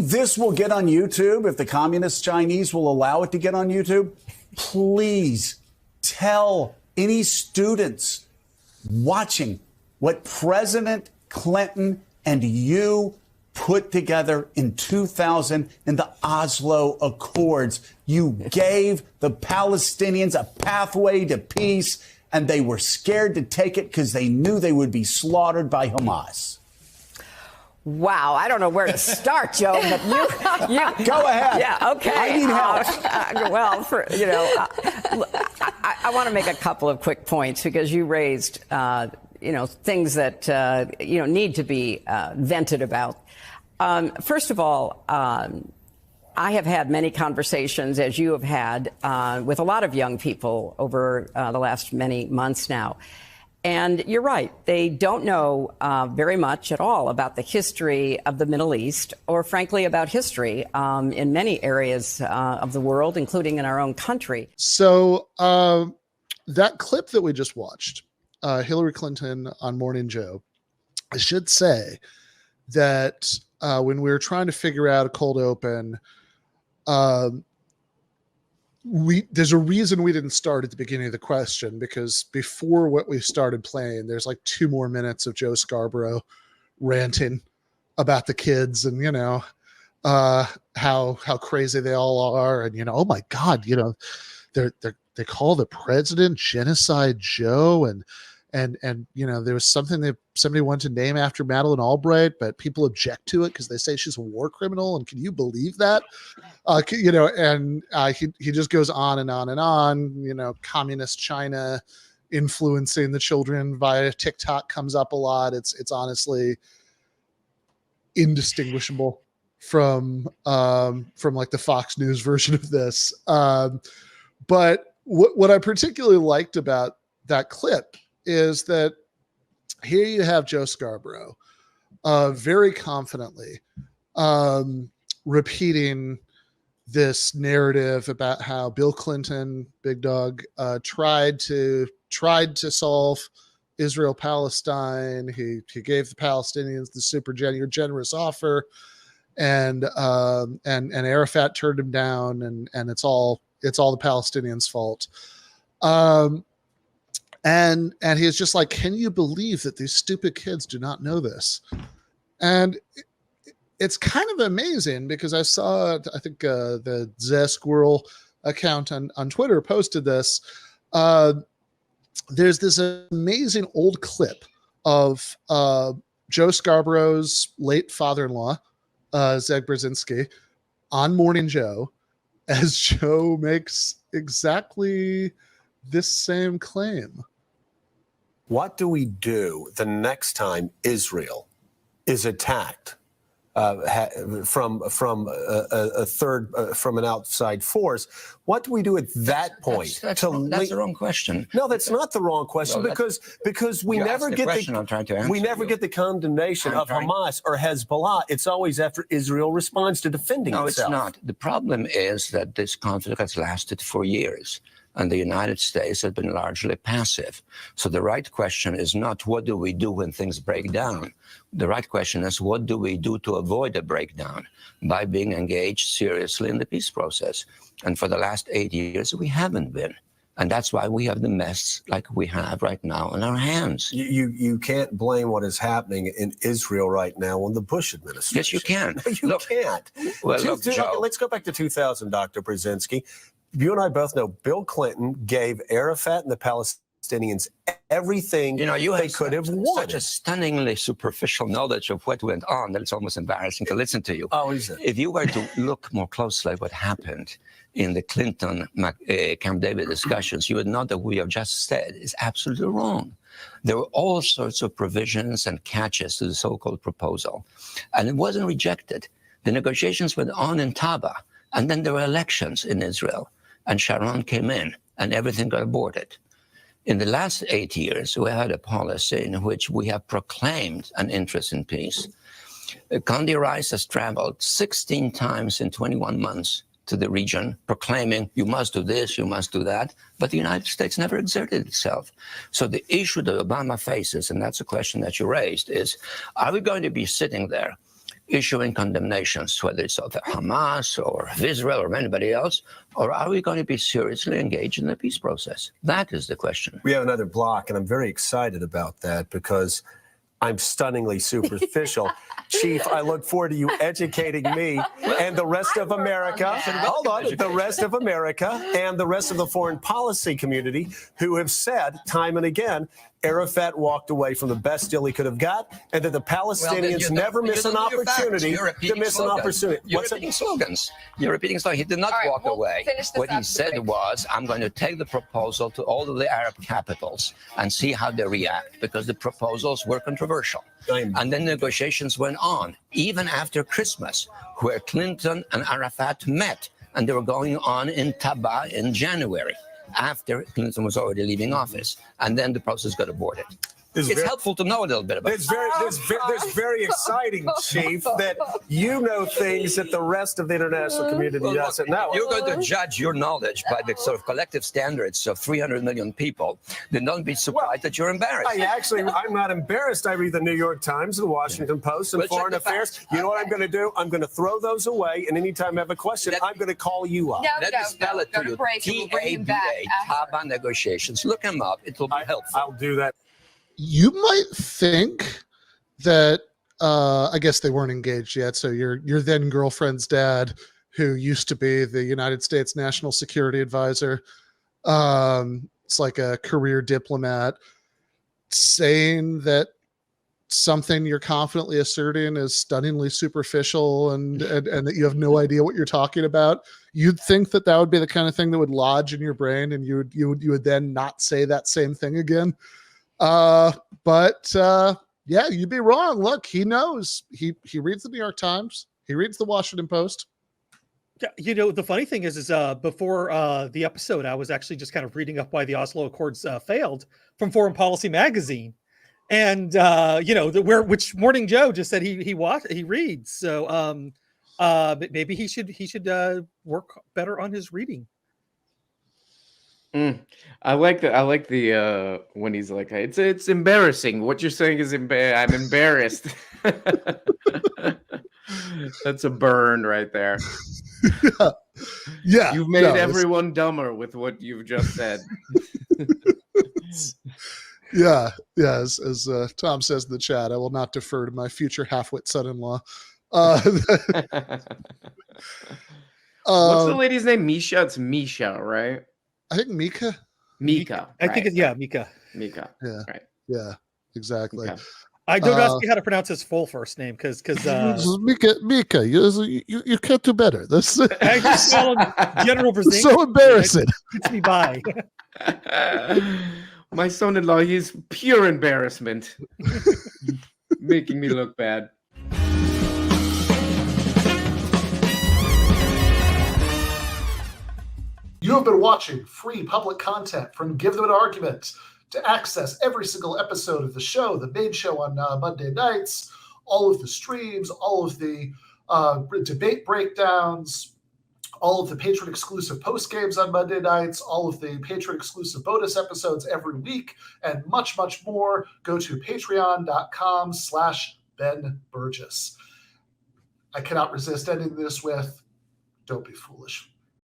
this will get on YouTube, if the communist Chinese will allow it to get on YouTube, please tell any students watching what President Clinton and you put together in 2000 in the Oslo Accords. You gave the Palestinians a pathway to peace, and they were scared to take it because they knew they would be slaughtered by Hamas. Wow, I don't know where to start, Joe, but you go ahead. Yeah, okay. I need help. Well, I want to make a couple of quick points because you raised, things that, need to be vented about. First of all, I have had many conversations, as you have had, with a lot of young people over the last many months now. And you're right. They don't know very much at all about the history of the Middle East or, frankly, about history in many areas of the world, including in our own country. So that clip that we just watched, Hillary Clinton on Morning Joe, I should say that when we were trying to figure out a cold open, there's a reason we didn't start at the beginning of the question, because before what we started playing, there's like 2 more minutes of Joe Scarborough ranting about the kids and, how crazy they all are. And, oh my God, they call the president Genocide Joe. And there was something that somebody wanted to name after Madeleine Albright, but people object to it because they say she's a war criminal. And can you believe that? He just goes on and on and on. Communist China influencing the children via TikTok comes up a lot. It's honestly indistinguishable from like the Fox News version of this. But what I particularly liked about that clip is that here you have Joe Scarborough very confidently repeating this narrative about how Bill Clinton, Big Dog, tried to solve Israel Palestine. He gave the Palestinians the super generous offer, and Arafat turned him down, and it's all the Palestinians' fault. And he's just like, can you believe that these stupid kids do not know this? And it's kind of amazing because I saw, I think the Squirrel account on Twitter posted this. There's this amazing old clip of Joe Scarborough's late father-in-law, Zeg Brzezinski, on Morning Joe, as Joe makes exactly this same claim. What do we do the next time Israel is attacked from an outside force? What do we do at that point? That's the wrong question. No, that's not the wrong question, because we never get the condemnation of Hamas or Hezbollah. It's always after Israel responds to defending itself. No, it's not. The problem is that this conflict has lasted for years, and the United States has been largely passive. So the right question is not what do we do when things break down. The right question is what do we do to avoid a breakdown by being engaged seriously in the peace process. And for the last 8 years, we haven't been. And that's why we have the mess like we have right now in our hands. You can't blame what is happening in Israel right now on the Bush administration. Yes, you can. No, you can't. Well, Joe, let's go back to 2000, Dr. Brzezinski. You and I both know Bill Clinton gave Arafat and the Palestinians everything they could have wanted. Such a stunningly superficial knowledge of what went on that it's almost embarrassing to listen to you. Oh, is it? If you were to look more closely at what happened in the Clinton Camp David discussions, you would know that what you have just said is absolutely wrong. There were all sorts of provisions and catches to the so-called proposal, and it wasn't rejected. The negotiations went on in Taba, and then there were elections in Israel. And Sharon came in, and everything got aborted. In the last 8 years, we had a policy in which we have proclaimed an interest in peace. Condi Rice has traveled 16 times in 21 months to the region, proclaiming, you must do this, you must do that. But the United States never exerted itself. So the issue that Obama faces, and that's a question that you raised, is, are we going to be sitting there issuing condemnations, whether it's of Hamas or of Israel or anybody else, or are we going to be seriously engaged in the peace process? That is the question. We have another block, and I'm very excited about that because I'm stunningly superficial. Chief, I look forward to you educating me and the rest of America. Hold on, the rest of America and the rest of the foreign policy community who have said time and again, Arafat walked away from the best deal he could have got, and that the Palestinians never miss an opportunity to miss an opportunity. You're repeating slogans. You're repeating slogans. He did not walk away. What he said was, I'm going to take the proposal to all of the Arab capitals and see how they react, because the proposals were controversial. And then negotiations went on, even after Christmas, where Clinton and Arafat met, and they were going on in Taba in January, after Clinton was already leaving office, and then the process got aborted. It's helpful to know a little bit about it. It's very exciting, Chief, that you know things that the rest of the international community doesn't know. You're going to judge your knowledge by the sort of collective standards of 300 million people. Then don't be surprised that you're embarrassed. I'm not embarrassed. I read the New York Times and the Washington Post and Foreign Affairs. You know what I'm going to do? I'm going to throw those away, and anytime I have a question, I'm going to call you up. Let me spell it to you. TABA, Taba negotiations. Look them up. It will be helpful. I'll do that. You might think that I guess they weren't engaged yet. So your then girlfriend's dad, who used to be the United States National Security Advisor, it's like a career diplomat, saying that something you're confidently asserting is stunningly superficial and that you have no idea what you're talking about. You'd think that would be the kind of thing that would lodge in your brain, and you would then not say that same thing again. But yeah, you'd be wrong. Look, he knows. He reads the New York Times. He reads the Washington Post. You know, the funny thing is before the episode, I was actually just kind of reading up why the Oslo Accords failed from Foreign Policy magazine, and you know, which Morning Joe just said he reads. So maybe he should work better on his reading. I like the when he's like, it's embarrassing. What you're saying is I'm embarrassed. That's a burn right there. Yeah. You've made everyone dumber with what you've just said. Yeah. As Tom says in the chat, I will not defer to my future half-wit son-in-law. What's the lady's name? Misha? It's Misha, right? I think Mika. I think it's Mika. Mika. Yeah. Right. Yeah. Exactly. Okay. I don't ask you how to pronounce his full first name because Mika, you can't do better. This I just call him General Brzezinski. So embarrassing. It gets me by. My son-in-law, he's pure embarrassment, making me look bad. You have been watching free public content from Give Them an Argument. To access every single episode of the show, the main show on Monday nights, all of the streams, all of the debate breakdowns, all of the patron-exclusive post-games on Monday nights, all of the patron-exclusive bonus episodes every week, and much, much more, go to patreon.com/Ben Burgis. I cannot resist ending this with, don't be foolish.